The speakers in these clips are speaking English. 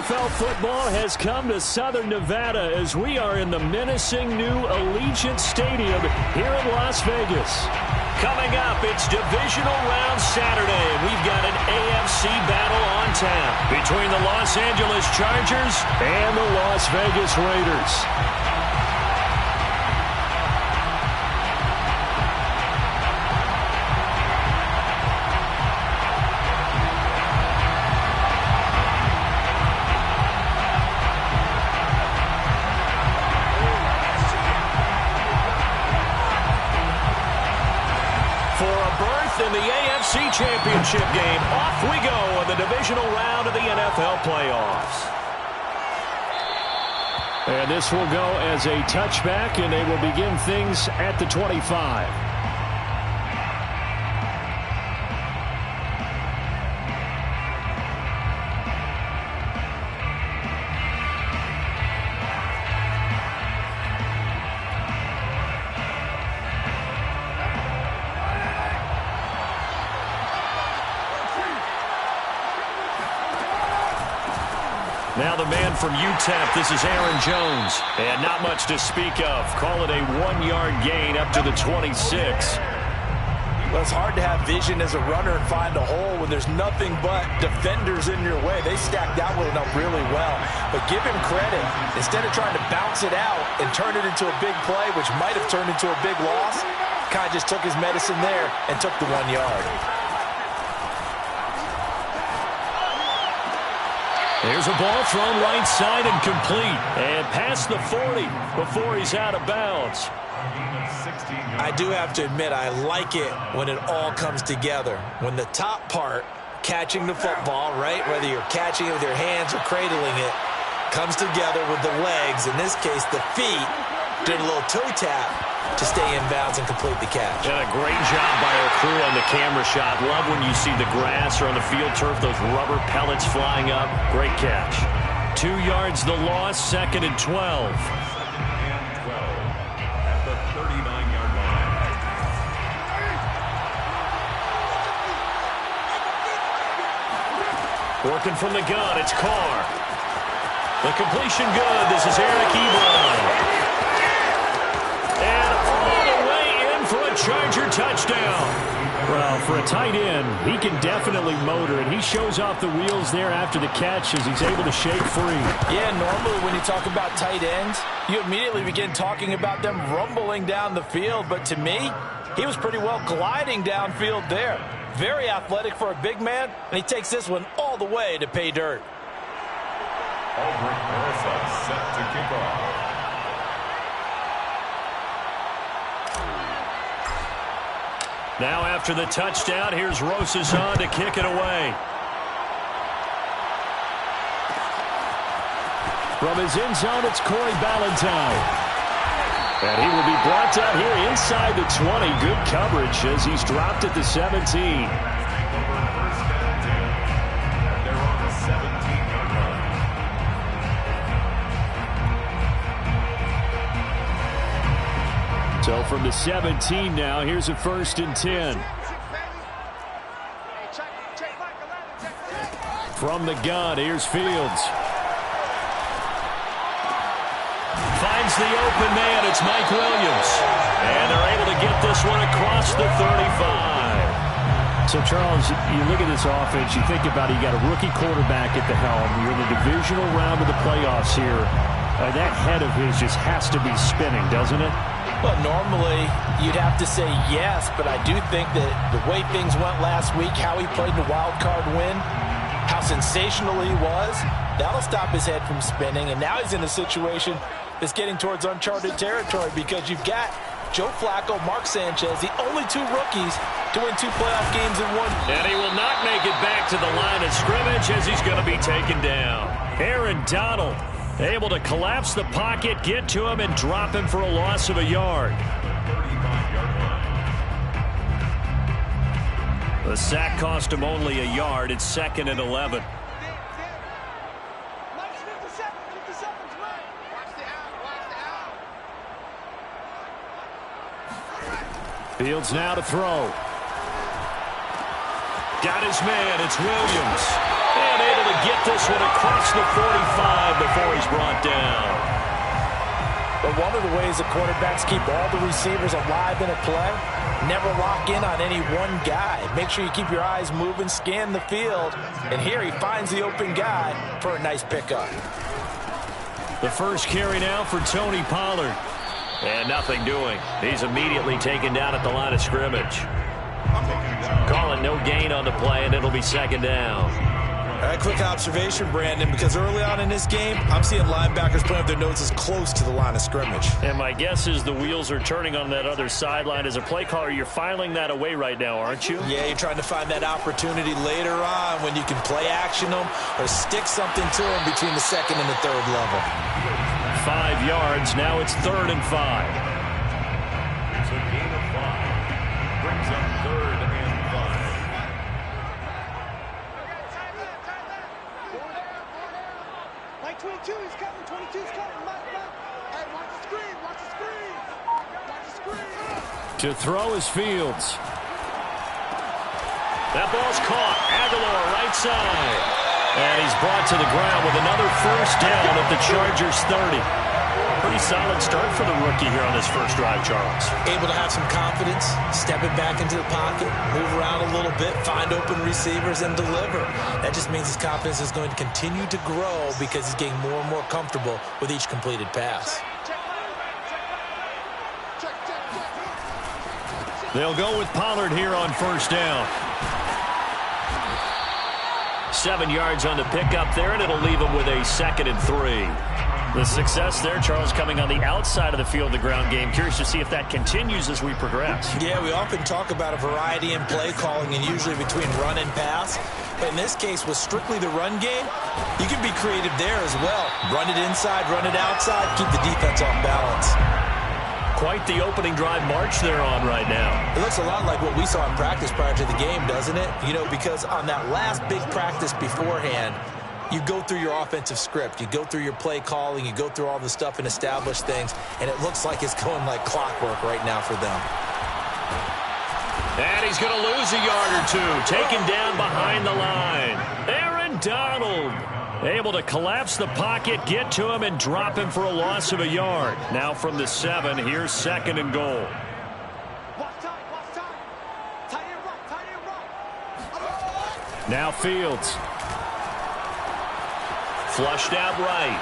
NFL football has come to Southern Nevada as we are in the menacing new Allegiant Stadium here in Las Vegas. Coming up, it's Divisional Round Saturday, and we've got an AFC battle on tap between the Los Angeles Chargers and the Las Vegas Raiders. In the AFC Championship game, off we go in the divisional round of the NFL playoffs. And this will go as a touchback, and they will begin things at the 25. Now the man from UTEP, this is Aaron Jones. And not much to speak of. Call it a 1-yard gain up to the 26. Well, it's hard to have vision as a runner and find a hole when there's nothing but defenders in your way. They stacked that one up really well. But give him credit. Instead of trying to bounce it out and turn it into a big play, which might have turned into a big loss, kind of just took his medicine there and took the 1 yard. There's a ball thrown right side and complete. And past the 40 before he's out of bounds. I do have to admit, I like it when it all comes together. When the top part, catching the football, right, whether you're catching it with your hands or cradling it, comes together with the legs. In this case, the feet, did a little toe tap to stay in bounds and complete the catch. And a great job by our crew on the camera shot. Love when you see the grass or on the field turf, those rubber pellets flying up. Great catch. 2 yards the loss, 2nd and 12. At the 39-yard line. Working from the gun, it's Carr. The completion good. This is Eric Ebron. And all the way in for a Charger touchdown. Well, for a tight end, he can definitely motor, and he shows off the wheels there after the catch as he's able to shake free. Yeah, normally when you talk about tight ends, you immediately begin talking about them rumbling down the field. But to me, he was pretty well gliding downfield there. Very athletic for a big man, and he takes this one all the way to pay dirt. Aldrich Marissa set to kick off. Now after the touchdown, here's Rosas on to kick it away. From his end zone, it's Corey Ballantyne. And he will be brought down here inside the 20. Good coverage as he's dropped at the 17. So from the 17 now, here's a 1st and 10. From the gun, here's Fields. Finds the open man, it's Mike Williams. And they're able to get this one across the 35. So, Charles, you look at this offense, you think about it, you got a rookie quarterback at the helm. You're in the divisional round of the playoffs here. That head of his just has to be spinning, doesn't it? Well, normally you'd have to say yes, but I do think that the way things went last week, how he played in the wild card win, how sensational he was, that'll stop his head from spinning. And now he's in a situation that's getting towards uncharted territory because you've got Joe Flacco, Mark Sanchez, the only 2 rookies to win 2 playoff games in one. And he will not make it back to the line of scrimmage as he's going to be taken down. Aaron Donald able to collapse the pocket, get to him, and drop him for a loss of a yard. The sack cost him only a yard. It's 2nd and 11. Fields now to throw. Got his man. It's Williams. And able to get this one across the 45 before he's brought down. But one of the ways the quarterbacks keep all the receivers alive in a play, never lock in on any one guy. Make sure you keep your eyes moving, scan the field. And here he finds the open guy for a nice pickup. The first carry now for Tony Pollard. And nothing doing. He's immediately taken down at the line of scrimmage. Calling no gain on the play, and it'll be second down. A quick observation, Brandon, because early on in this game, I'm seeing linebackers putting up their noses close to the line of scrimmage. And my guess is the wheels are turning on that other sideline. As a play caller, you're filing that away right now, aren't you? Yeah, you're trying to find that opportunity later on when you can play action them or stick something to them between the second and the third level. 5 yards. Now it's 3rd and 5. It's a gain of 5. Brings up 3rd and 5. Like 22, he's coming. 22's coming. Hey, watch the screen. Watch the screen. Watch the screen. To throw is Fields. That ball's caught. Aguilar right side. And he's brought to the ground with another first down at the Chargers 30. Pretty solid start for the rookie here on his first drive, Charles. Able to have some confidence, stepping back into the pocket, move around a little bit, find open receivers, and deliver. That just means his confidence is going to continue to grow because he's getting more and more comfortable with each completed pass. They'll go with Pollard here on first down. 7 yards on the pickup there, and it'll leave him with a 2nd and 3. The success there, Charles, coming on the outside of the field, the ground game. Curious to see if that continues as we progress. Yeah, we often talk about a variety in play calling and usually between run and pass. But in this case, with strictly the run game, you can be creative there as well. Run it inside, run it outside, keep the defense off balance. Quite the opening drive march they're on right now. It looks a lot like what we saw in practice prior to the game, doesn't it? You know, because on that last big practice beforehand, you go through your offensive script, you go through your play calling, you go through all the stuff and establish things, and it looks like it's going like clockwork right now for them. And he's going to lose a yard or two, taken down behind the line. Aaron Donald able to collapse the pocket, get to him, and drop him for a loss of a yard. Now from the 7, here's 2nd and goal. Now Fields. Flushed out right.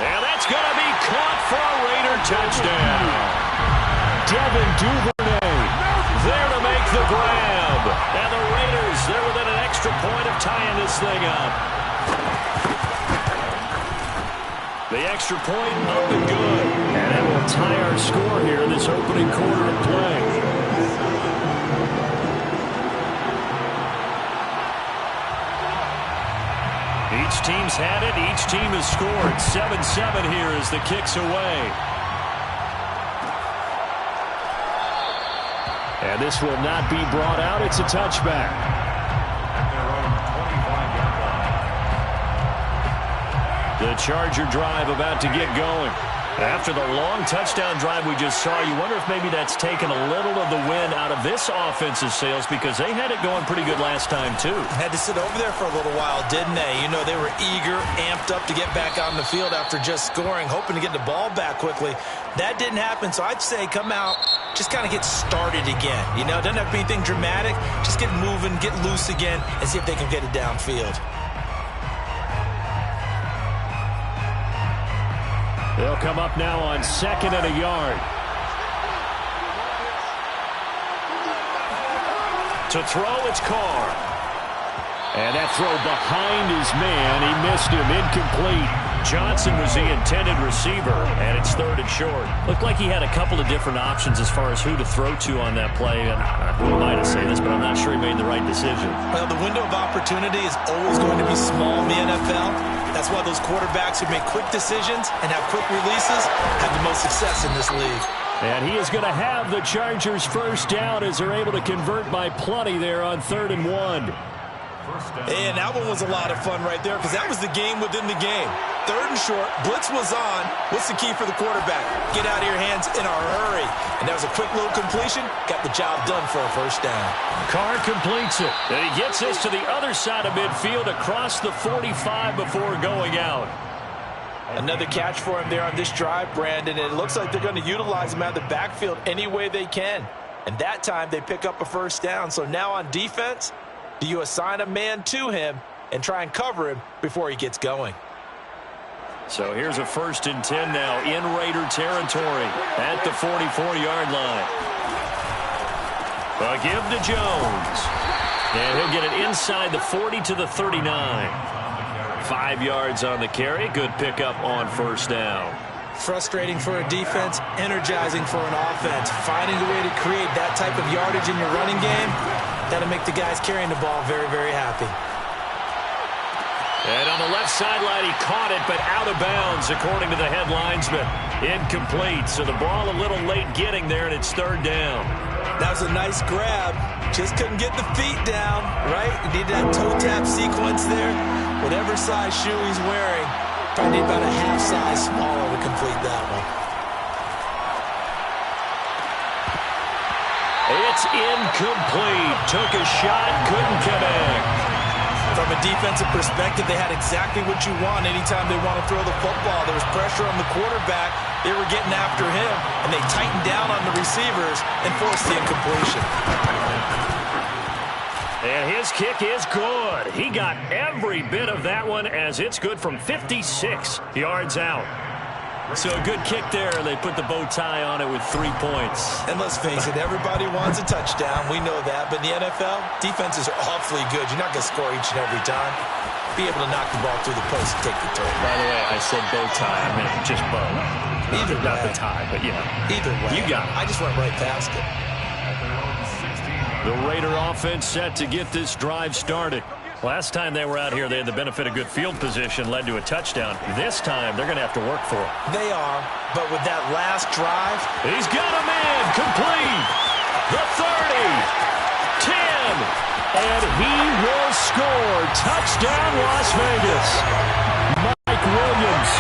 And that's going to be caught for a Raider touchdown. Devin Duvernay there to make the grab. And the Raiders, they're within an extra point of tying this thing up. The extra point up and good. And that will tie our score here in this opening quarter of play. Each team's had it. Each team has scored. 7-7 here as the kick's away. And this will not be brought out. It's a touchback. The Charger drive about to get going. After the long touchdown drive we just saw, you wonder if maybe that's taken a little of the wind out of this offensive sails because they had it going pretty good last time, too. Had to sit over there for a little while, didn't they? You know, they were eager, amped up to get back out on the field after just scoring, hoping to get the ball back quickly. That didn't happen, so I'd say come out, just kind of get started again. You know, doesn't have to be anything dramatic. Just get moving, get loose again, and see if they can get it downfield. They'll come up now on 2nd and a yard. To throw, it's Carr. And that throw behind his man. He missed him. Incomplete. Johnson was the intended receiver, and it's 3rd and short. Looked like he had a couple of different options as far as who to throw to on that play. And who am I to say this, but I'm not sure he made the right decision. Well, the window of opportunity is always going to be small in the NFL. That's why those quarterbacks who make quick decisions and have quick releases have the most success in this league. And he is going to have the Chargers first down as they're able to convert by plenty there on 3rd and 1. And that one was a lot of fun right there because that was the game within the game. 3rd and short, blitz was on. What's the key for the quarterback? Get out of your hands in a hurry. And that was a quick little completion. Got the job done for a first down. Carr completes it. And he gets this to the other side of midfield across the 45 before going out. Another catch for him there on this drive, Brandon. And it looks like they're going to utilize him out of the backfield any way they can. And that time they pick up a first down. So now on defense, do you assign a man to him and try and cover him before he gets going? So here's a 1st and 10 now in Raider territory at the 44-yard line. A give to Jones. And he'll get it inside the 40 to the 39. 5 yards on the carry. Good pickup on first down. Frustrating for a defense, energizing for an offense. Finding a way to create that type of yardage in your running game, that'll make the guys carrying the ball very, very happy. And on the left sideline, he caught it, but out of bounds, according to the head linesman. Incomplete, so the ball a little late getting there, and it's 3rd down. That was a nice grab. Just couldn't get the feet down, right? He needed that toe tap sequence there. Whatever size shoe he's wearing, probably need about a half size smaller to complete that one. It's incomplete. Took a shot, couldn't connect. From a defensive perspective, they had exactly what you want anytime they want to throw the football. There was pressure on the quarterback. They were getting after him, and they tightened down on the receivers and forced the incompletion. And his kick is good. He got every bit of that one as it's good from 56 yards out. So a good kick there. They put the bow tie on it with 3 points. And let's face it, everybody wants a touchdown. We know that. But in the NFL, defenses are awfully good. You're not going to score each and every time. Be able to knock the ball through the post and take the turn. By the way, I said bow tie. I meant just bow. Either way. Not the tie, but, you know. Either way. You got it. I just went right past it. The Raider offense set to get this drive started. Last time they were out here, they had the benefit of good field position, led to a touchdown. This time, they're going to have to work for it. They are, but with that last drive. He's got a man complete. The 30, 10, and he will score. Touchdown, Las Vegas. Mike Williams,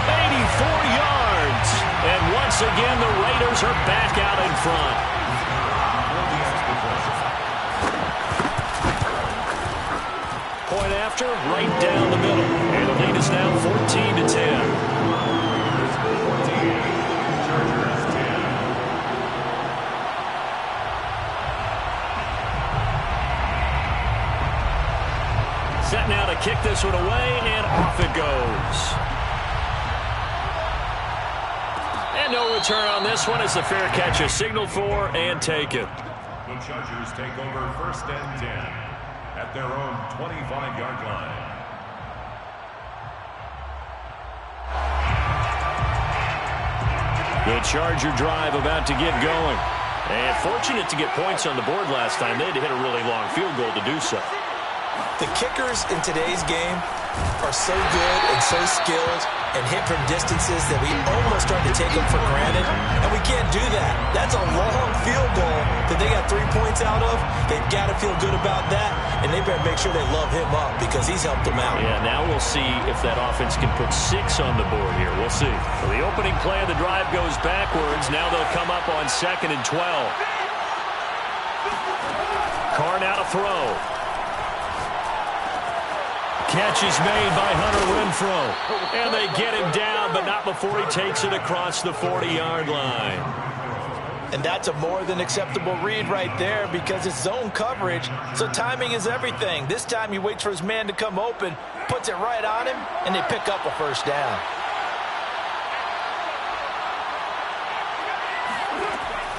84 yards. And once again, the Raiders are back out in front. Point after, right down the middle. And the lead is now 14-10. Set now to kick this one away, and off it goes. And no return on this one as the fair catch is signaled for and taken. The Chargers take over 1st and 10 at their own 25-yard line. The Charger drive about to get going. And fortunate to get points on the board last time. They had to hit a really long field goal to do so. The kickers in today's game are so good and so skilled and hit from distances that we almost start to take them for granted, and we can't do that. That's a long field goal that they got 3 points out of. They've got to feel good about that, and they better make sure they love him up because he's helped them out. Yeah, now we'll see if that offense can put 6 on the board here. We'll see. So the opening play of the drive goes backwards. Now they'll come up on 2nd and 12. Carr now to throw. Catch is made by Hunter Renfrow. And they get him down, but not before he takes it across the 40-yard line. And that's a more than acceptable read right there because it's zone coverage, so timing is everything. This time he waits for his man to come open, puts it right on him, and they pick up a first down.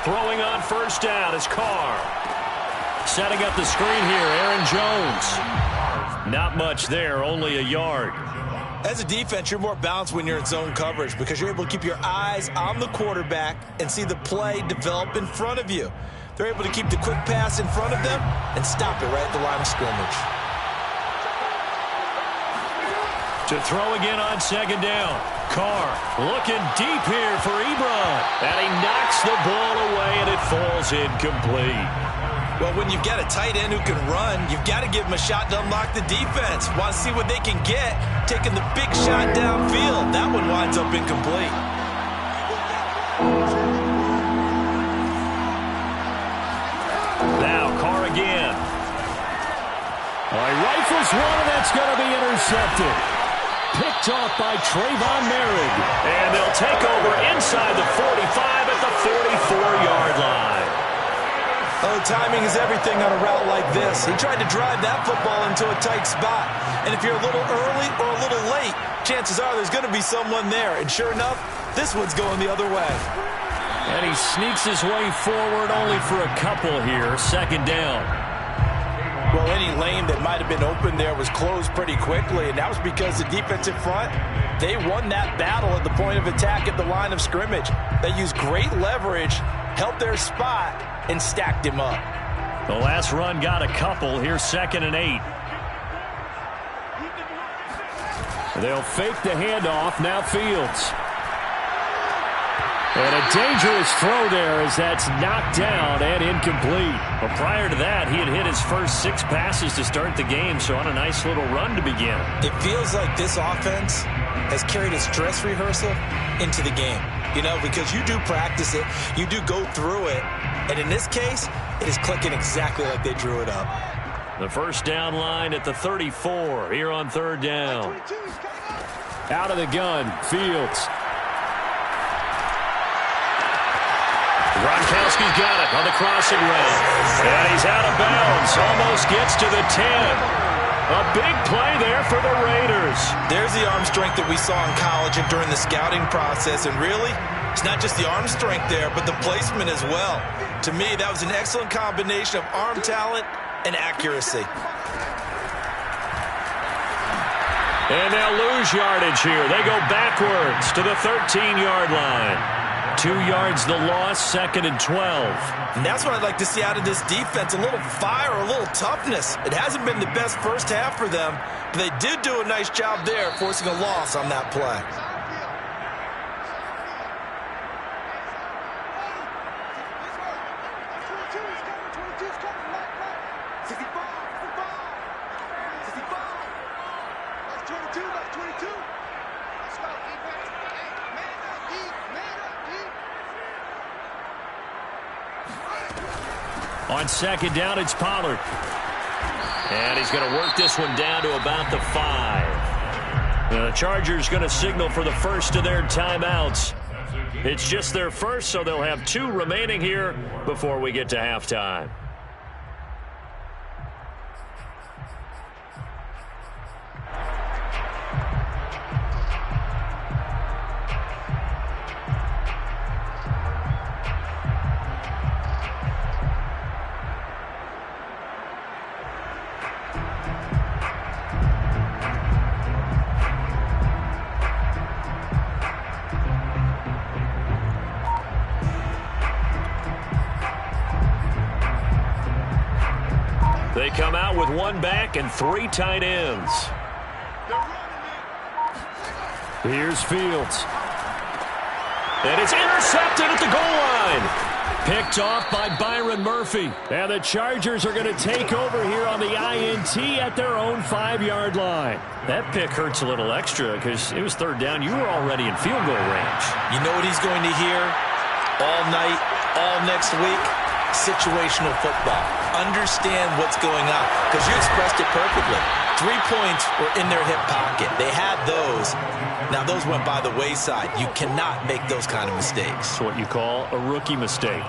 Throwing on first down is Carr. Setting up the screen here, Aaron Jones. Not much there, only a yard. As a defense, you're more balanced when you're in zone coverage because you're able to keep your eyes on the quarterback and see the play develop in front of you. They're able to keep the quick pass in front of them and stop it right at the line of scrimmage. To throw again on 2nd down. Carr looking deep here for Ebron. And he knocks the ball away, and it falls incomplete. Well, when you've got a tight end who can run, you've got to give him a shot to unlock the defense. Want to see what they can get, taking the big shot downfield. That one winds up incomplete. Now, Carr again. He rifles one, and that's going to be intercepted. Picked off by Trayvon Merrick. And they'll take over inside the 45 at the 44-yard line. Oh, timing is everything on a route like this. He tried to drive that football into a tight spot. And if you're a little early or a little late, chances are there's going to be someone there. And sure enough, this one's going the other way. And he sneaks his way forward only for a couple here. Second down. Well, any lane that might have been open there was closed pretty quickly, and that was because the defensive front, they won that battle at the point of attack at the line of scrimmage. They used great leverage, held their spot, and stacked him up. The last run got a couple. Here's 2nd and 8. They'll fake the handoff. Now Fields. And a dangerous throw there as that's knocked down and incomplete. But prior to that, he had hit his first 6 passes to start the game, so on a nice little run to begin. It feels like this offense has carried its dress rehearsal into the game. You know, because you do practice it, you do go through it, and in this case, it is clicking exactly like they drew it up. The first down line at the 34 here on 3rd down. Out of the gun, Fields. Gronkowski's got it on the crossing route. And he's out of bounds. Almost gets to the 10. A big play there for the Raiders. There's the arm strength that we saw in college and during the scouting process. And really, it's not just the arm strength there, but the placement as well. To me, that was an excellent combination of arm talent and accuracy. And they'll lose yardage here. They go backwards to the 13-yard line. 2 yards the loss, 2nd and 12. And that's what I'd like to see out of this defense, a little fire, a little toughness. It hasn't been the best first half for them, but they did do a nice job there, forcing a loss on that play. On 2nd down, it's Pollard. And he's going to work this one down to about the 5. The Chargers going to signal for the first of their timeouts. It's just their first, so they'll have 2 remaining here before we get to halftime. They come out with 1 back and 3 tight ends. Here's Fields. And it's intercepted at the goal line. Picked off by Byron Murphy. And the Chargers are going to take over here on the INT at their own 5-yard line. That pick hurts a little extra because it was 3rd down. You were already in field goal range. You know what he's going to hear all night, all next week? Situational football. Understand what's going on, because you expressed it perfectly. 3 points were in their hip pocket. They had those. Now those went by the wayside. You cannot make those kind of mistakes. It's what you call a rookie mistake.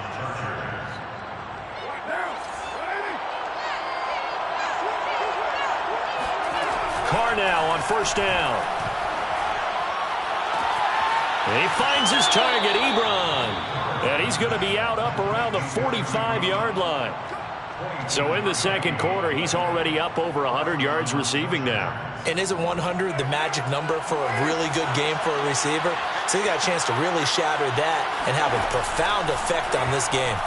Carr now on 1st down. And he finds his target, Ebron. And he's going to be out up around the 45-yard line. So in the 2nd quarter, he's already up over 100 yards receiving now. And isn't 100 the magic number for a really good game for a receiver? So he got a chance to really shatter that and have a profound effect on this game.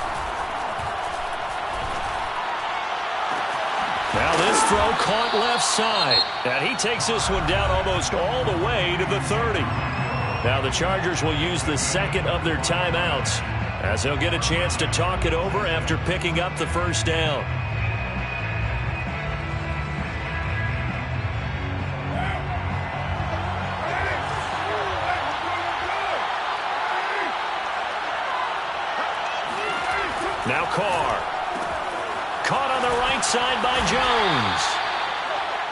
Now this throw caught left side. And he takes this one down almost all the way to the 30. Now the Chargers will use the 2nd of their timeouts as he'll get a chance to talk it over after picking up the first down. Now Carr. Caught on the right side by Jones.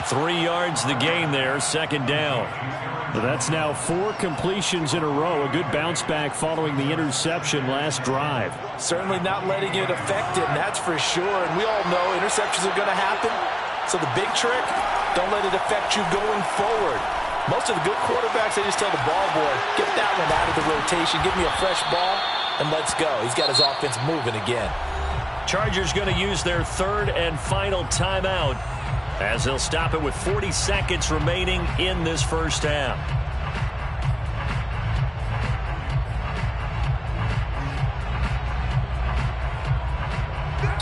3 yards the gain there, second down. Well, that's now 4 completions in a row. A good bounce back following the interception last drive. Certainly not letting it affect him, that's for sure. And we all know interceptions are going to happen. So the big trick, don't let it affect you going forward. Most of the good quarterbacks, they just tell the ball boy, get that one out of the rotation, give me a fresh ball, and let's go. He's got his offense moving again. Chargers going to use their third and final timeout as they'll stop it with 40 seconds remaining in this first half.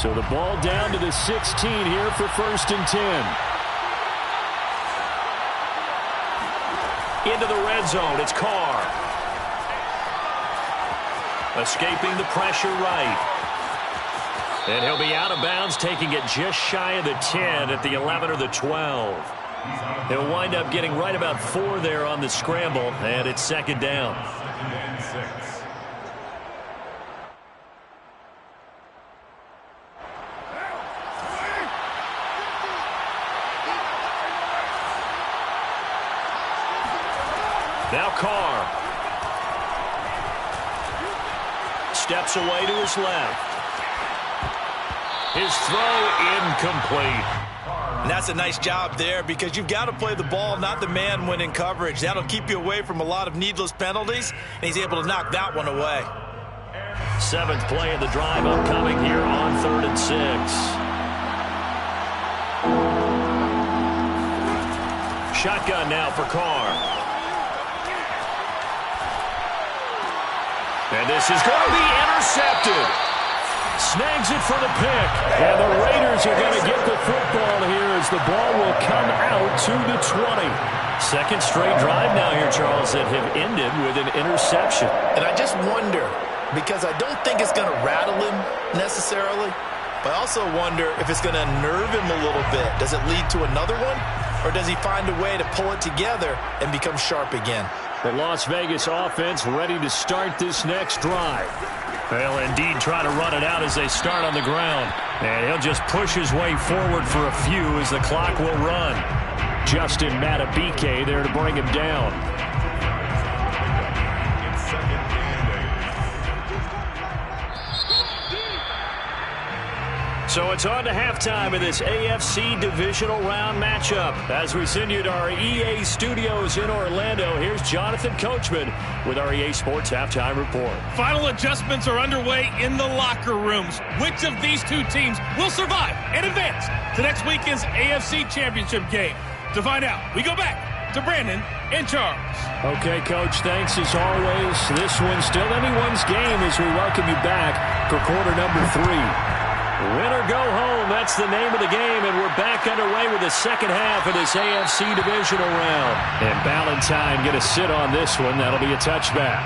So the ball down to the 16 here for 1st and 10. Into the red zone, it's Carr. Escaping the pressure right. And he'll be out of bounds, taking it just shy of the 10 at the 11 or the 12. He'll wind up getting right about 4 there on the scramble, and it's second down. Now Carr. Steps away to his left. His throw incomplete. And that's a nice job there because you've got to play the ball, not the man when in coverage. That'll keep you away from a lot of needless penalties, and he's able to knock that one away. 7th play of the drive upcoming here on 3rd and 6. Shotgun now for Carr. And this is going to be intercepted. Snags it for the pick. And the Raiders are going to get the football here as the ball will come out to the 20. Second straight drive now here, Charles, that have ended with an interception. And I just wonder, because I don't think it's going to rattle him necessarily, but I also wonder if it's going to nerve him a little bit. Does it lead to another one? Or does he find a way to pull it together and become sharp again? The Las Vegas offense ready to start this next drive. They'll indeed try to run it out as they start on the ground. And he'll just push his way forward for a few as the clock will run. Justin Matabike there to bring him down. So it's on to halftime of this AFC divisional round matchup. As we send you to our EA studios in Orlando, here's Jonathan Coachman with our EA Sports Halftime Report. Final adjustments are underway in the locker rooms. Which of these two teams will survive and advance to next weekend's AFC Championship game? To find out, we go back to Brandon and Charles. Okay, Coach, thanks as always. This one's still anyone's game as we welcome you back for quarter number 3. Win or go home, that's the name of the game, and we're back underway with the second half of this AFC divisional round. And Ballantyne going to sit on this one. That'll be a touchback.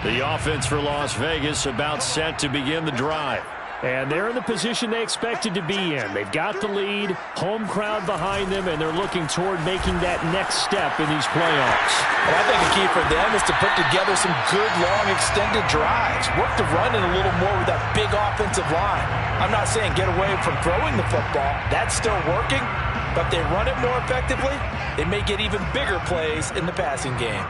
The offense for Las Vegas about set to begin the drive. And they're in the position they expected to be in. They've got the lead, home crowd behind them, and they're looking toward making that next step in these playoffs. Well, I think the key for them is to put together some good, long, extended drives. Work the run in a little more with that big offensive line. I'm not saying get away from throwing the football. That's still working. But if they run it more effectively, they may get even bigger plays in the passing game.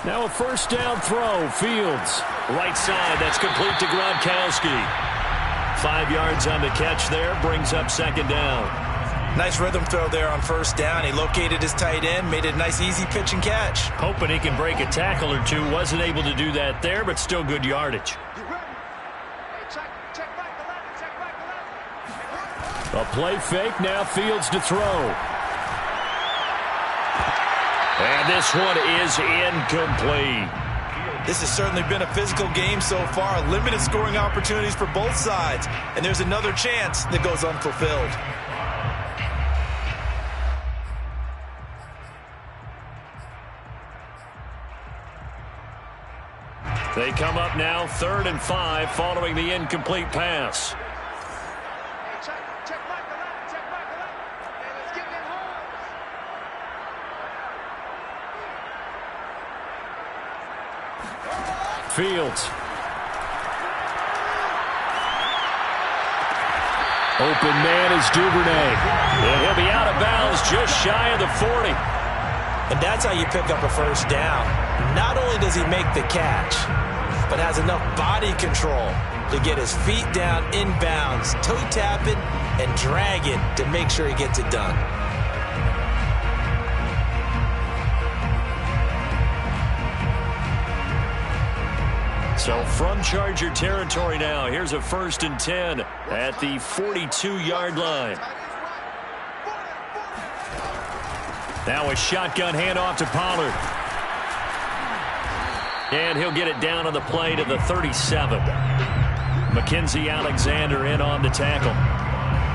Now a first down throw, Fields. Right side, that's complete to Gronkowski. 5 yards on the catch there, brings up second down. Nice rhythm throw there on first down. He located his tight end, made it a nice easy pitch and catch. Hoping he can break a tackle or two. Wasn't able to do that there, but still good yardage. A play fake, now Fields to throw. And this one is incomplete. This has certainly been a physical game so far. Limited scoring opportunities for both sides. And there's another chance that goes unfulfilled. They come up now 3rd and 5 following the incomplete pass. Check back the line. Check back the line. Hey, let's get that home. Fields. Open man is Duvernay. And he'll be out of bounds just shy of the 40. And that's how you pick up a first down. Not only does he make the catch, but has enough body control to get his feet down inbounds, toe tapping, and dragging to make sure he gets it done. So from Charger territory now, here's a 1st and 10 at the 42-yard line. Now a shotgun handoff to Pollard. And he'll get it down on the play to the 37. Mackenzie Alexander in on the tackle.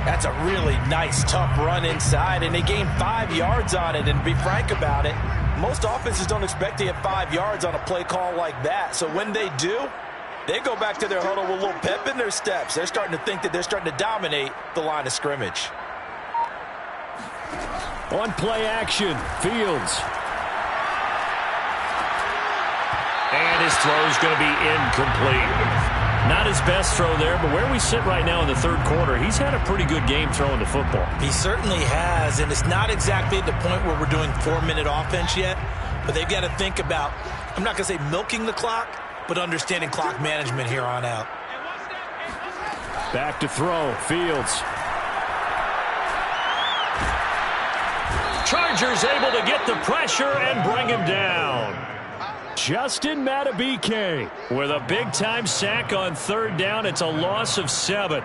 That's a really nice, tough run inside, and they gained 5 yards on it. And to be frank about it, most offenses don't expect to get 5 yards on a play call like that. So when they do, they go back to their huddle with a little pep in their steps. They're starting to think that they're starting to dominate the line of scrimmage. On play action, Fields. And his throw is going to be incomplete. Not his best throw there, but where we sit right now in the 3rd quarter, he's had a pretty good game throwing the football. He certainly has, and it's not exactly at the point where we're doing 4-minute offense yet, but they've got to think about, I'm not going to say milking the clock, but understanding clock management here on out. Back to throw, Fields. Chargers able to get the pressure and bring him down. Justin Madubuike with a big-time sack on 3rd down. It's a loss of 7.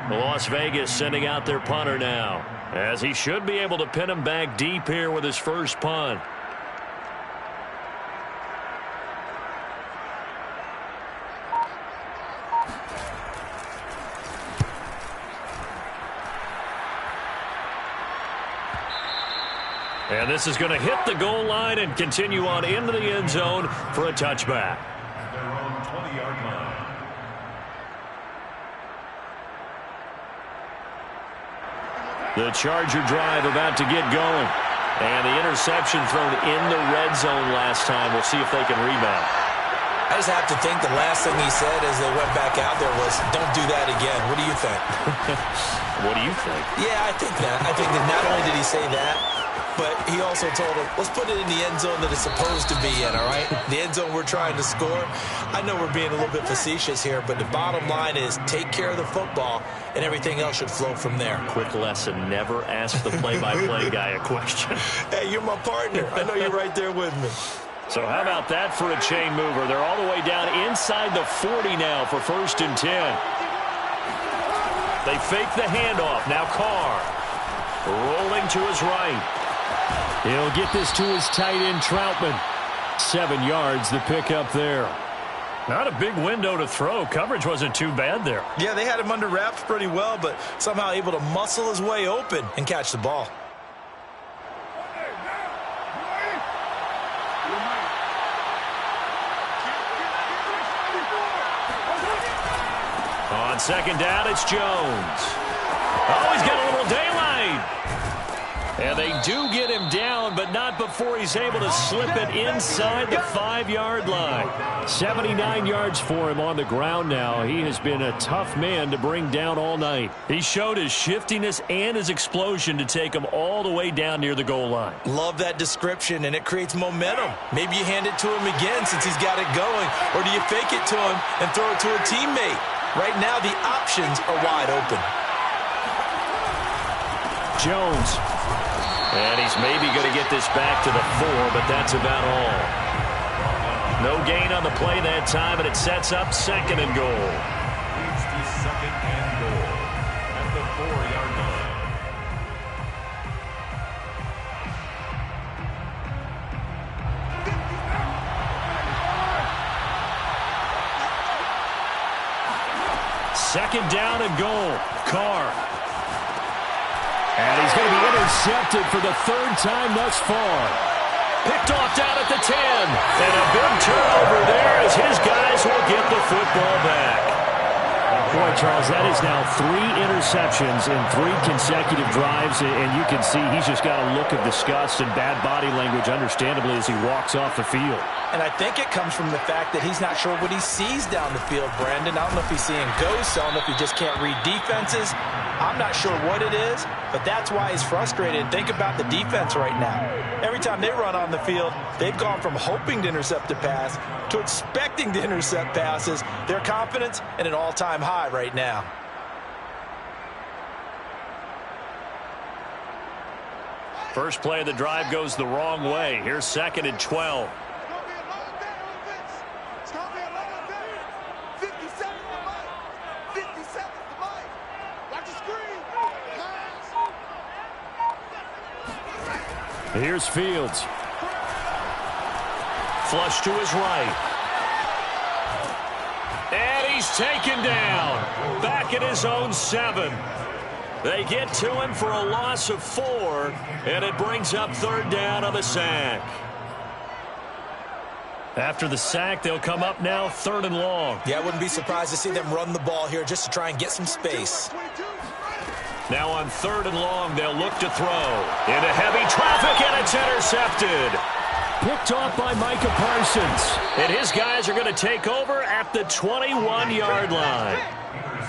Las Vegas sending out their punter now, as he should be able to pin him back deep here with his first punt. And this is going to hit the goal line and continue on into the end zone for a touchback. Their own 20-yard line. The Charger drive about to get going. And the interception thrown in the red zone last time. We'll see if they can rebound. I just have to think the last thing he said as they went back out there was, don't do that again. What do you think? What do you think? Yeah, I think that. I think that not only did he say that, but he also told him, let's put it in the end zone that it's supposed to be in, all right? The end zone we're trying to score. I know we're being a little bit facetious here, but the bottom line is take care of the football, and everything else should flow from there. Quick lesson, never ask the play-by-play guy a question. Hey, you're my partner. I know you're right there with me. So how about that for a chain mover? They're all the way down inside the 40 now for 1st and 10. They fake the handoff. Now Carr rolling to his right. He'll get this to his tight end, Troutman. 7 yards, the pickup there. Not a big window to throw. Coverage wasn't too bad there. Yeah, they had him under wraps pretty well, but somehow able to muscle his way open and catch the ball. On 2nd down, it's Jones. Oh, he's got a little daylight. And they do get him down, but not before he's able to slip it inside the 5-yard line. 79 yards for him on the ground now. He has been a tough man to bring down all night. He showed his shiftiness and his explosion to take him all the way down near the goal line. Love that description, and it creates momentum. Maybe you hand it to him again since he's got it going, or do you fake it to him and throw it to a teammate? Right now, the options are wide open. Jones. And he's maybe going to get this back to the 4, but that's about all. No gain on the play that time, and it sets up 2nd and goal. Leads to 2nd and goal at the 4-yard line. Second down and goal. Carr. And he's going to be intercepted for the 3rd time thus far. Picked off down at the 10. And a big turnover there as his guys will get the football back. Boy, Charles, that is now 3 interceptions in 3 consecutive drives, and you can see he's just got a look of disgust and bad body language, understandably, as he walks off the field. And I think it comes from the fact that he's not sure what he sees down the field, Brandon. I don't know if he's seeing ghosts. I don't know if he just can't read defenses. I'm not sure what it is, but that's why he's frustrated. Think about the defense right now. Every time they run on the field, they've gone from hoping to intercept a pass to expecting to intercept passes. Their confidence at an all-time high right now. First play of the drive goes the wrong way. Here's 2nd and 12. Here's Fields. Flush to his right. And he's taken down. Back at his own 7. They get to him for a loss of 4, and it brings up 3rd down on the sack. After the sack, they'll come up now 3rd and long. Yeah, I wouldn't be surprised to see them run the ball here just to try and get some space. Now on 3rd and long, they'll look to throw. Into heavy traffic, and it's intercepted. Picked off by Micah Parsons. And his guys are going to take over at the 21-yard line.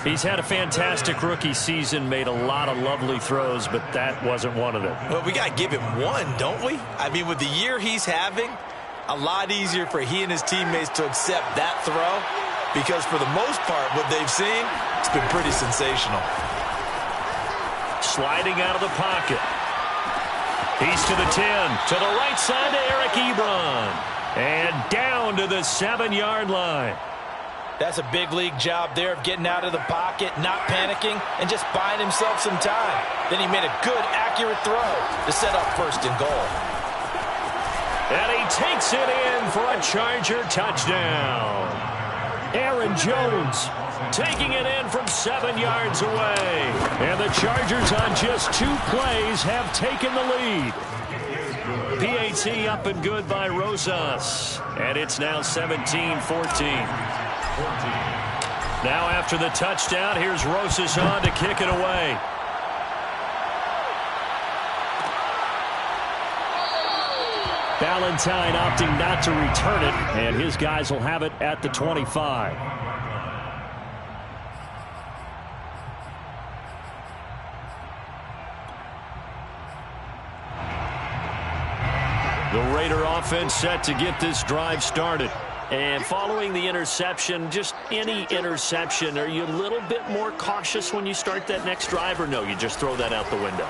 He's had a fantastic rookie season, made a lot of lovely throws, but that wasn't one of them. Well, we got to give him one, don't we? I mean, with the year he's having, a lot easier for he and his teammates to accept that throw, because for the most part, what they've seen, it's been pretty sensational. Sliding out of the pocket. He's to the 10. To the right side to Eric Ebron. And down to the 7-yard line. That's a big league job there of getting out of the pocket, not panicking, and just buying himself some time. Then he made a good, accurate throw to set up 1st and goal. And he takes it in for a Charger touchdown. Aaron Jones taking it in from 7 yards away. And the Chargers on just 2 plays have taken the lead. PAT up and good by Rosas. And it's now 17-14. Now after the touchdown, here's Rosas on to kick it away. Valentine opting not to return it, and his guys will have it at the 25. The Raider offense set to get this drive started. And following the interception, just any interception, are you a little bit more cautious when you start that next drive, or no, you just throw that out the window?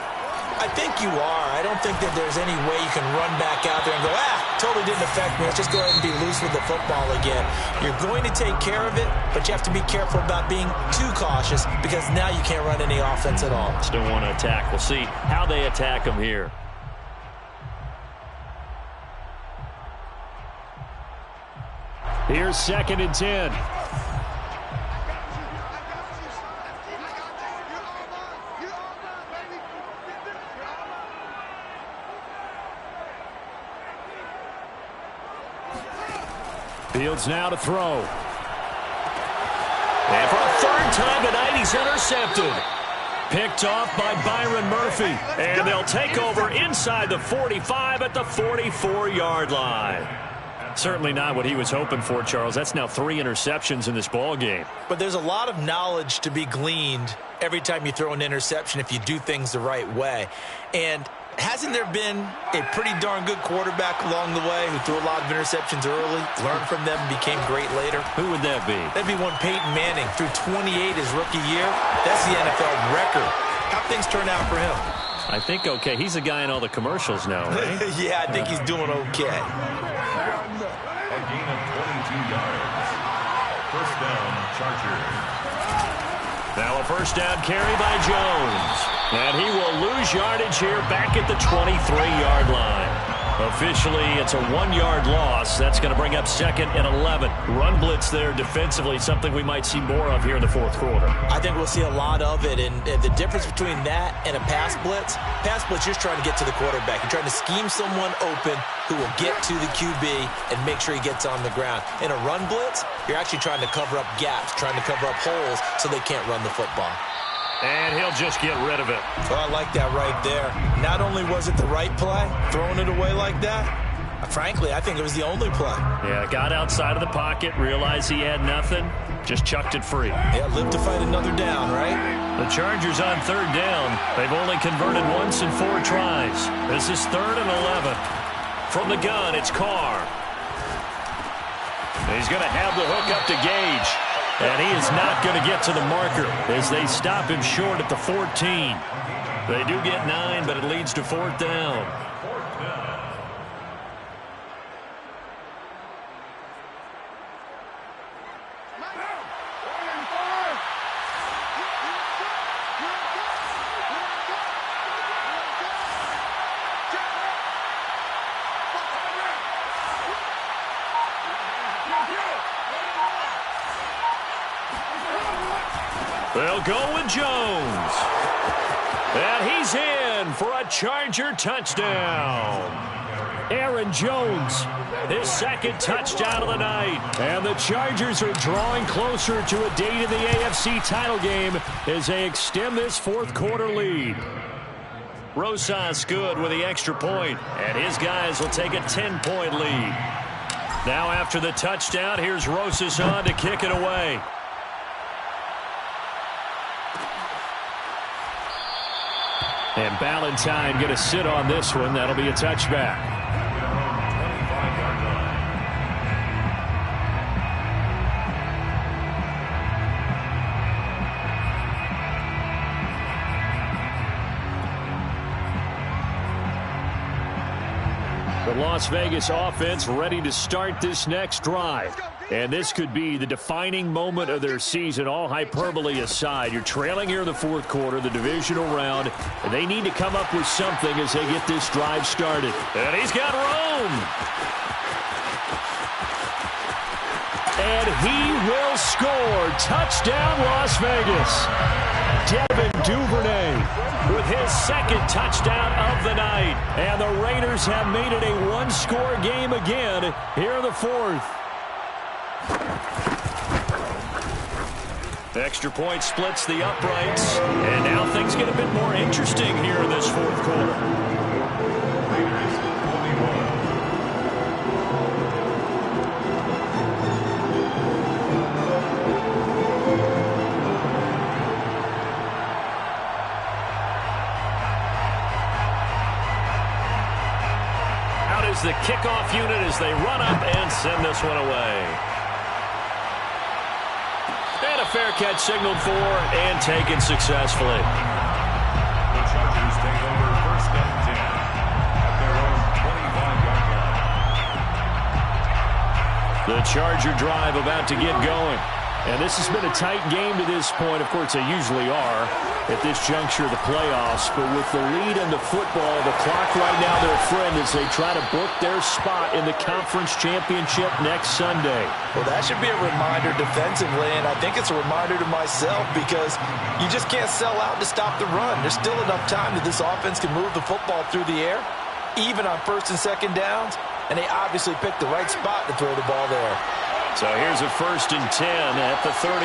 I think you are. I don't think that there's any way you can run back out there and go, totally didn't affect me. Let's just go ahead and be loose with the football again. You're going to take care of it, but you have to be careful about being too cautious, because now you can't run any offense at all. Still want to attack. We'll see how they attack them here. Here's 2nd and 10. Fields now to throw. And for a 3rd time tonight, he's intercepted. Picked off by Byron Murphy. And they'll take over inside the 45 at the 44-yard line. Certainly not what he was hoping for, Charles. That's now 3 interceptions in this ball game. But there's a lot of knowledge to be gleaned every time you throw an interception if you do things the right way. And hasn't there been a pretty darn good quarterback along the way who threw a lot of interceptions early, learned from them, and became great later? Who would that be? That'd be one Peyton Manning. Threw 28 his rookie year. That's the NFL record. How'd things turn out for him? I think okay. He's a guy in all the commercials now, right? Yeah, I think he's doing okay. gain of 22 yards. First down, Chargers. Now a first down carry by Jones. And he will lose yardage here back at the 23-yard line. Officially, it's a 1-yard loss. That's going to bring up 2nd and 11. Run blitz there defensively, something we might see more of here in the fourth quarter. I think we'll see a lot of it, and the difference between that and a pass blitz, you're just trying to get to the quarterback. You're trying to scheme someone open who will get to the QB and make sure he gets on the ground. In a run blitz, you're actually trying to cover up gaps, trying to cover up holes so they can't run the football. And he'll just get rid of it. Well, I like that right there. Not only was it the right play, throwing it away like that, frankly, I think it was the only play. Yeah, got outside of the pocket, realized he had nothing, just chucked it free. Yeah, live to fight another down, right? The Chargers on 3rd down. They've only converted once in 4 tries. This is 3rd and 11. From the gun, it's Carr. He's going to have the hook up to Gage. And he is not going to get to the marker as they stop him short at the 14. They do get 9, but it leads to 4th down. They'll go with Jones. And he's in for a Charger touchdown. Aaron Jones, his 2nd touchdown of the night. And the Chargers are drawing closer to a date in the AFC title game as they extend this 4th quarter lead. Rosas good with the extra point, and his guys will take a 10-point lead. Now after the touchdown, here's Rosas on to kick it away. And Ballantyne going to sit on this one. That'll be a touchback. The Las Vegas offense ready to start this next drive. And this could be the defining moment of their season, all hyperbole aside. You're trailing here in the 4th quarter, the divisional round, and they need to come up with something as they get this drive started. And he's got Rome. And he will score. Touchdown, Las Vegas. Devin Duvernay with his 2nd touchdown of the night. And the Raiders have made it a 1-score game again here in the 4th. Extra point splits the uprights. And now things get a bit more interesting here in this 4th quarter. Out is the kickoff unit as they run up and send this one away. And a fair catch signaled for and taken successfully. The Chargers take over 1st and 10 at their own 25-yard line. The Charger drive about to get going. And this has been a tight game to this point. Of course, they usually are at this juncture of the playoffs. But with the lead in the football, the clock right now their friend as they try to book their spot in the conference championship next Sunday. Well, that should be a reminder defensively, and I think it's a reminder to myself because you just can't sell out to stop the run. There's still enough time that this offense can move the football through the air, even on 1st and 2nd downs, and they obviously picked the right spot to throw the ball there. So here's a 1st and 10 at the 38.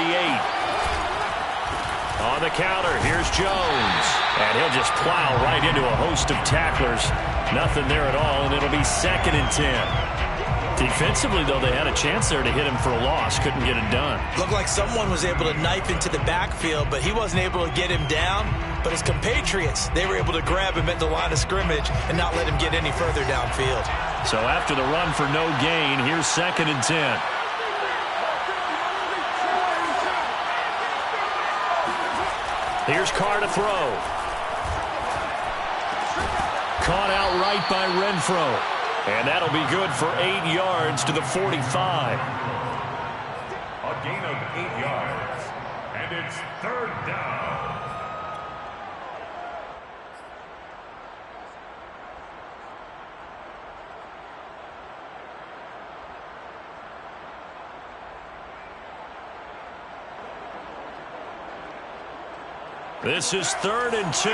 On the counter, here's Jones. And he'll just plow right into a host of tacklers. Nothing there at all, and it'll be 2nd and 10. Defensively, though, they had a chance there to hit him for a loss. Couldn't get it done. Looked like someone was able to knife into the backfield, but he wasn't able to get him down. But his compatriots, they were able to grab him at the line of scrimmage and not let him get any further downfield. So after the run for no gain, here's 2nd and 10. Here's Carr to throw. Caught out right by Renfro. And that'll be good for 8 yards to the 45. A gain of 8 yards. And it's third down. This is 3rd and 2.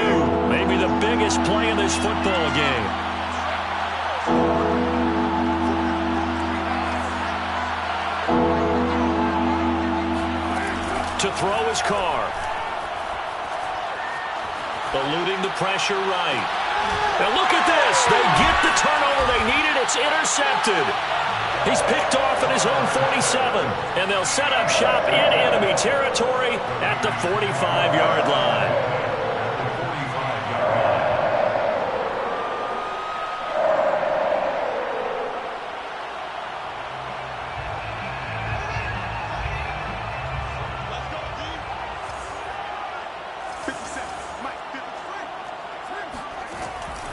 Maybe the biggest play in this football game. To throw his car. Eluding the pressure right. Now look at this. They get the turnover they needed. It's intercepted. He's picked off at his own 47. And they'll set up shop in enemy territory at the 45-yard line.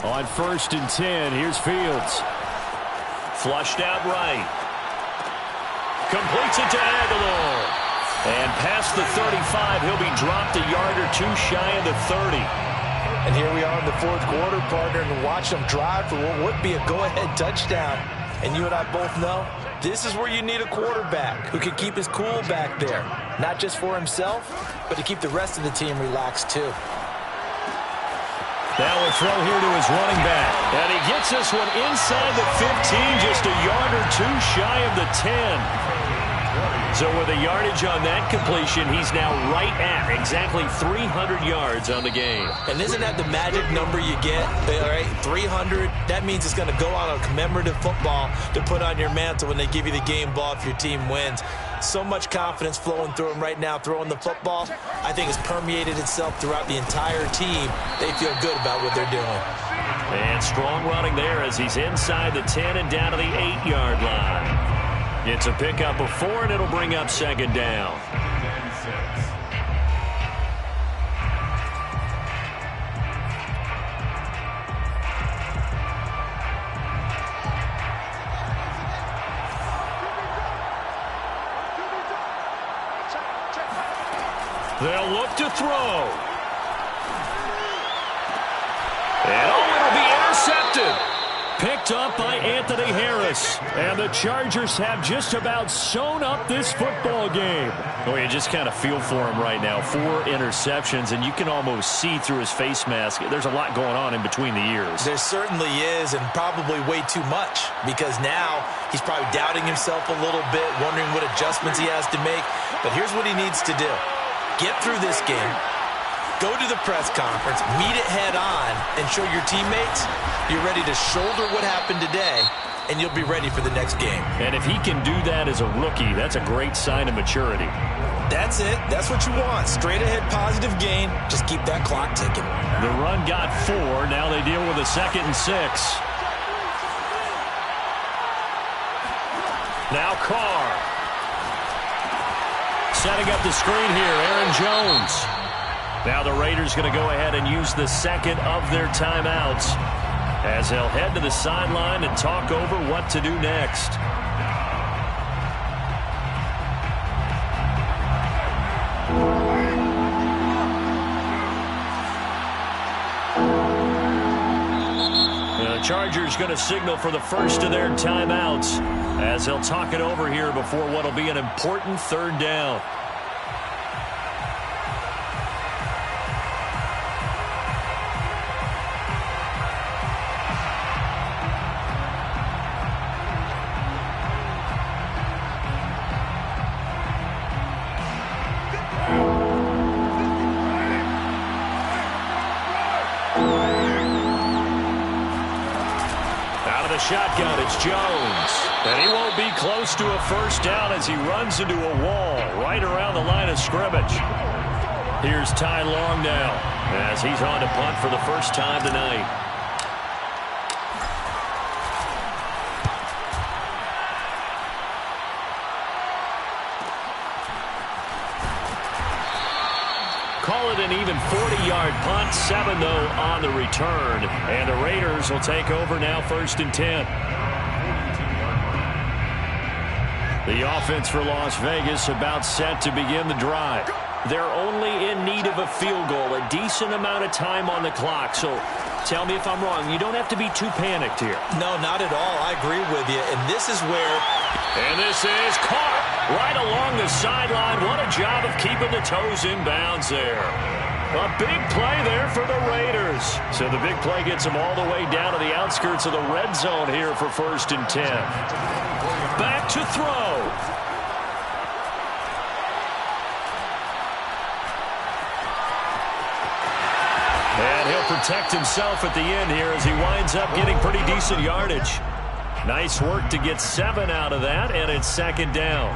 On 1st and 10, here's Fields. Flushed out right. Completes it to Aguilar. And past the 35, he'll be dropped a yard or two shy of the 30. And here we are in the 4th quarter, partner, and watch them drive for what would be a go-ahead touchdown. And you and I both know this is where you need a quarterback who can keep his cool back there. Not just for himself, but to keep the rest of the team relaxed too. Now a throw here to his running back. And he gets this one inside the 15, just a yard or two shy of the 10. So with a yardage on that completion, he's now right at exactly 300 yards on the game. And isn't that the magic number you get? All right, 300, that means it's going to go on a commemorative football to put on your mantle when they give you the game ball if your team wins. So much confidence flowing through him right now, throwing the football. I think it's permeated itself throughout the entire team. They feel good about what they're doing. And strong running there as he's inside the 10 and down to the 8-yard line. It's a pickup of 4, and it'll bring up 2nd down. They'll look to throw. And it'll be intercepted. Picked up by Anthony Harris. And the Chargers have just about sewn up this football game. Oh, you just kind of feel for him right now. 4 interceptions, and you can almost see through his face mask. There's a lot going on in between the ears. There certainly is, and probably way too much, because now he's probably doubting himself a little bit, wondering what adjustments he has to make. But here's what he needs to do. Get through this game. Go to the press conference, meet it head on, and show your teammates you're ready to shoulder what happened today, and you'll be ready for the next game. And if he can do that as a rookie, that's a great sign of maturity. That's it. That's what you want. Straight ahead positive gain. Just keep that clock ticking. The run got 4. Now they deal with a 2nd and 6. Now Carr. Setting up the screen here, Aaron Jones. Now the Raiders going to go ahead and use the 2nd of their timeouts as they'll head to the sideline and talk over what to do next. The Chargers going to signal for the first of their timeouts as they'll talk it over here before what will be an important 3rd down. Shotgun, it's Jones. And he won't be close to a 1st down as he runs into a wall right around the line of scrimmage. Here's Ty Long now as he's on to punt for the first time tonight. Call it an even 40-yard punt, 7 though on the return. And the Raiders will take over now 1st and 10. The offense for Las Vegas about set to begin the drive. They're only in need of a field goal, a decent amount of time on the clock. So tell me if I'm wrong. You don't have to be too panicked here. No, not at all. I agree with you. And this is where... And this is caught right along the sideline. What a job of keeping the toes in bounds there. A big play there for the Raiders. So the big play gets them all the way down to the outskirts of the red zone here for 1st and 10. Back to throw. And he'll protect himself at the end here as he winds up getting pretty decent yardage. Nice work to get 7 out of that, and it's 2nd down.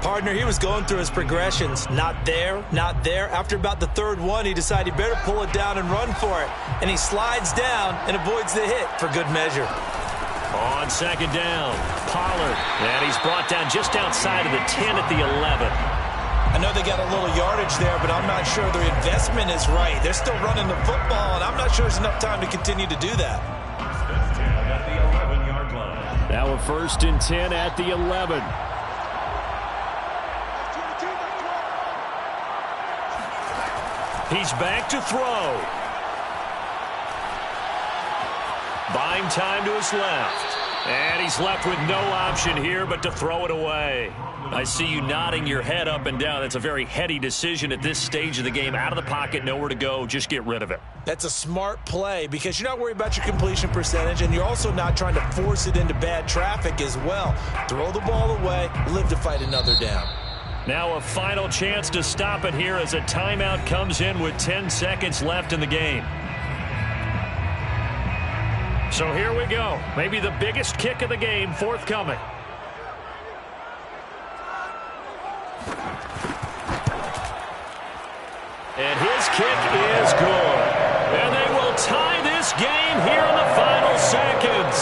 Partner, he was going through his progressions. Not there, not there. After about the 3rd one, he decided he better pull it down and run for it. And he slides down and avoids the hit for good measure. On 2nd down, Pollard. And he's brought down just outside of the 10 at the 11. I know they got a little yardage there, but I'm not sure their investment is right. They're still running the football, and I'm not sure there's enough time to continue to do that. At the 11-yard line. Now a 1st and 10 at the 11. He's back to throw. Buying time to his left. And he's left with no option here but to throw it away. I see you nodding your head up and down. It's a very heady decision at this stage of the game. Out of the pocket, nowhere to go. Just get rid of it. That's a smart play because you're not worried about your completion percentage, and you're also not trying to force it into bad traffic as well. Throw the ball away, live to fight another down. Now a final chance to stop it here as a timeout comes in with 10 seconds left in the game. So here we go. Maybe the biggest kick of the game forthcoming. And his kick is good. And they will tie this game here in the final seconds.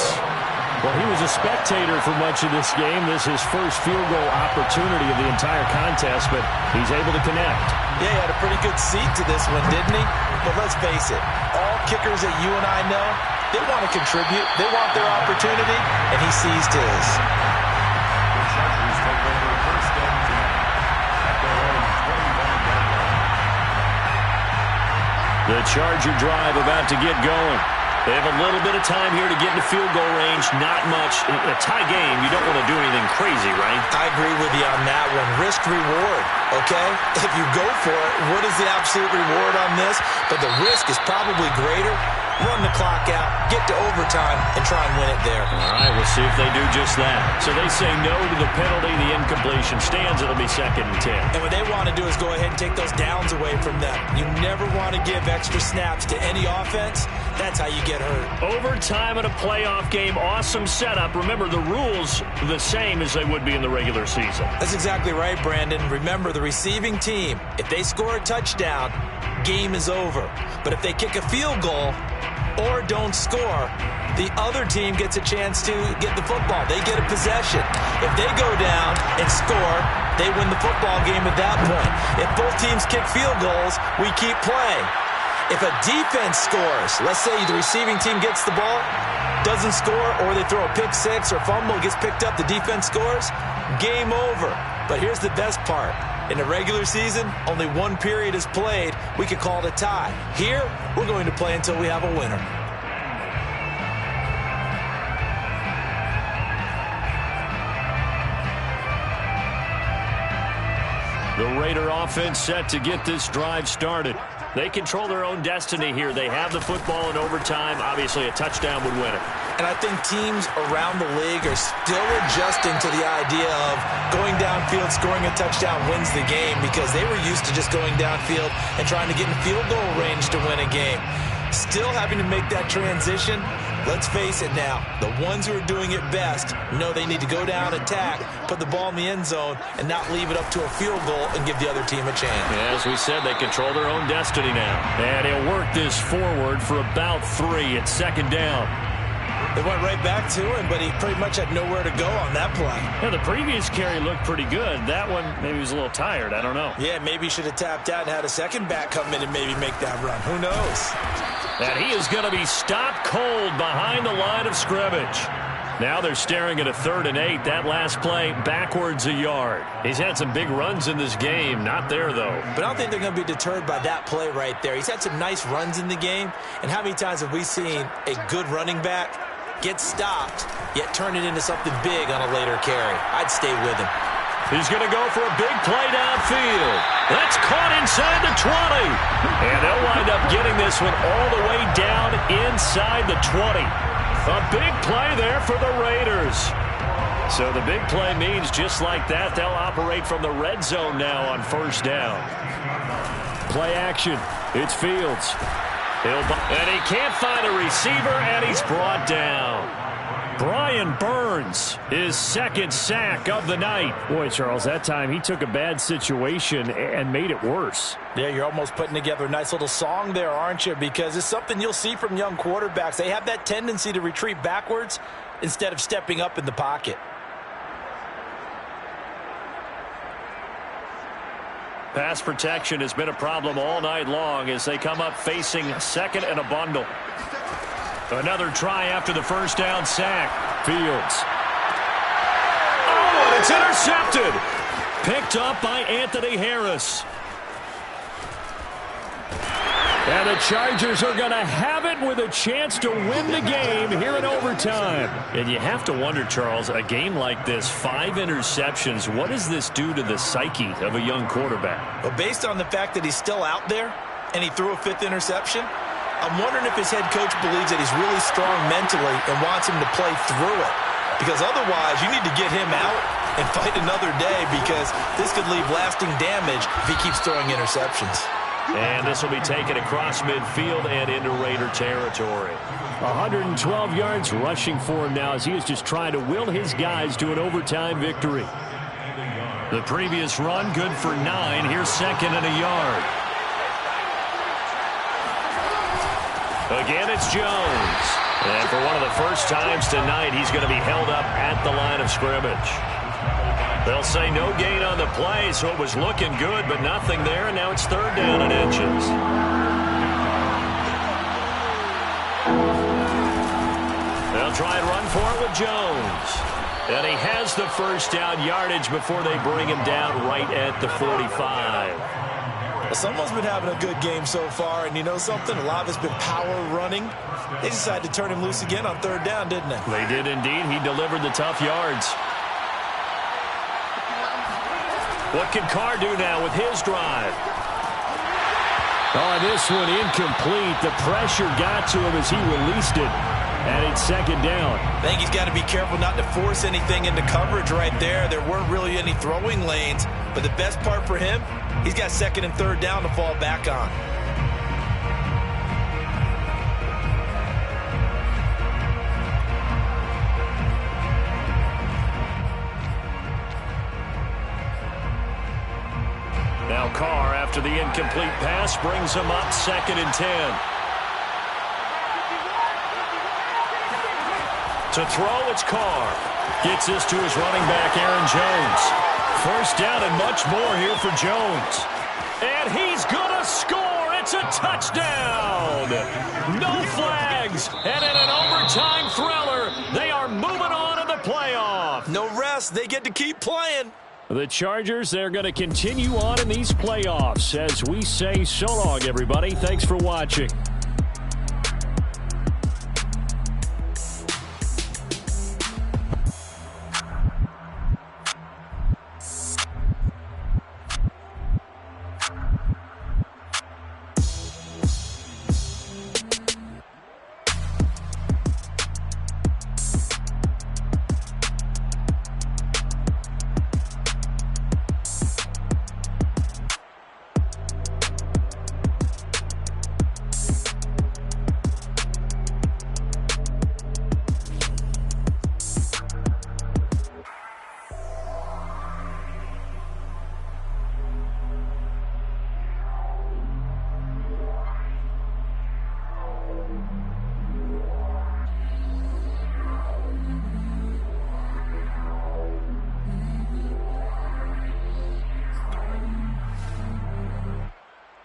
Well, he was a spectator for much of this game. This is his first field goal opportunity of the entire contest, but he's able to connect. Yeah, he had a pretty good seat to this one, didn't he? But let's face it, all kickers that you and I know, they want to contribute. They want their opportunity, and he seized his. The Chargers take over 1st and 10 at their own 21-yard line. The Charger drive about to get going. They have a little bit of time here to get into field goal range. Not much. In a tie game, you don't want to do anything crazy, right? I agree with you on that one. Risk-reward, okay? If you go for it, what is the absolute reward on this? But the risk is probably greater. Run the clock out, get to overtime, and try and win it there. All right, we'll see if they do just that. So they say no to the penalty. The incompletion stands. It'll be 2nd and 10. And what they want to do is go ahead and take those downs away from them. You never want to give extra snaps to any offense. That's how you get hurt. Overtime in a playoff game. Awesome setup. Remember, the rules the same as they would be in the regular season. That's exactly right, Brandon. Remember, the receiving team, if they score a touchdown, game is over. But if they kick a field goal or don't score, the other team gets a chance to get the football. They get a possession. If they go down and score, they win the football game at that point. If both teams kick field goals, we keep playing. If a defense scores, let's say the receiving team gets the ball, doesn't score, or they throw a pick six or fumble, gets picked up, the defense scores, game over. But here's the best part. In the regular season, only one period is played. We could call it a tie. Here, we're going to play until we have a winner. The Raider offense set to get this drive started. They control their own destiny here. They have the football in overtime. Obviously, a touchdown would win it. And I think teams around the league are still adjusting to the idea of going downfield, scoring a touchdown wins the game, because they were used to just going downfield and trying to get in field goal range to win a game. Still having to make that transition. Let's face it now, the ones who are doing it best know they need to go down, attack, put the ball in the end zone, and not leave it up to a field goal and give the other team a chance. As we said, they control their own destiny now. And he'll work this forward for about 3 at 2nd down. They went right back to him, but he pretty much had nowhere to go on that play. Yeah, the previous carry looked pretty good. That one, maybe he was a little tired. I don't know. Yeah, maybe he should have tapped out and had a second back come in and maybe make that run. Who knows? And he is going to be stopped cold behind the line of scrimmage. Now they're staring at a 3rd and 8. That last play backwards a yard. He's had some big runs in this game. Not there, though. But I don't think they're going to be deterred by that play right there. He's had some nice runs in the game. And how many times have we seen a good running back get stopped, yet turn it into something big on a later carry? I'd stay with him. He's going to go for a big play downfield. That's caught inside the 20. And they'll wind up getting this one all the way down inside the 20. A big play there for the Raiders. So the big play means just like that, they'll operate from the red zone now on 1st down. Play action. It's Fields. And he can't find a receiver, and he's brought down. Brian Burns, his 2nd sack of the night. Boy, Charles, that time he took a bad situation and made it worse. Yeah, you're almost putting together a nice little song there, aren't you? Because it's something you'll see from young quarterbacks. They have that tendency to retreat backwards instead of stepping up in the pocket. Pass protection has been a problem all night long as they come up facing 2nd and a bundle. Another try after the 1st down sack. Fields. Oh, and it's intercepted. Picked up by Anthony Harris. And the Chargers are going to have it with a chance to win the game here in overtime. And you have to wonder, Charles, a game like this, 5 interceptions, what does this do to the psyche of a young quarterback? Well, based on the fact that he's still out there and he threw a 5th interception, I'm wondering if his head coach believes that he's really strong mentally and wants him to play through it. Because otherwise, you need to get him out and fight another day, because this could leave lasting damage if he keeps throwing interceptions. And this will be taken across midfield and into Raider territory. 112 yards rushing for him now as he is just trying to will his guys to an overtime victory. The previous run, good for 9. Here's 2nd and a yard. Again, it's Jones. And for one of the first times tonight, he's going to be held up at the line of scrimmage. They'll say no gain on the play, so it was looking good, but nothing there, and now it's 3rd down and inches. They'll try and run for it with Jones. And he has the 1st down yardage before they bring him down right at the 45. Well, someone's been having a good game so far, and you know something? A lot of it's been power running. They decided to turn him loose again on 3rd down, didn't they? They did indeed. He delivered the tough yards. What can Carr do now with his drive? Oh, this one incomplete. The pressure got to him as he released it. And it's 2nd down. I think he's got to be careful not to force anything into coverage right there. There weren't really any throwing lanes. But the best part for him, he's got 2nd and 3rd down to fall back on. Now Carr, after the incomplete pass, brings him up 2nd and 10. To throw, it's Carr. Gets this to his running back, Aaron Jones. 1st down and much more here for Jones. And he's going to score. It's a touchdown. No flags. And in an overtime thriller, they are moving on in the playoff. No rest. They get to keep playing. The Chargers, they're going to continue on in these playoffs as we say so long, everybody. Thanks for watching.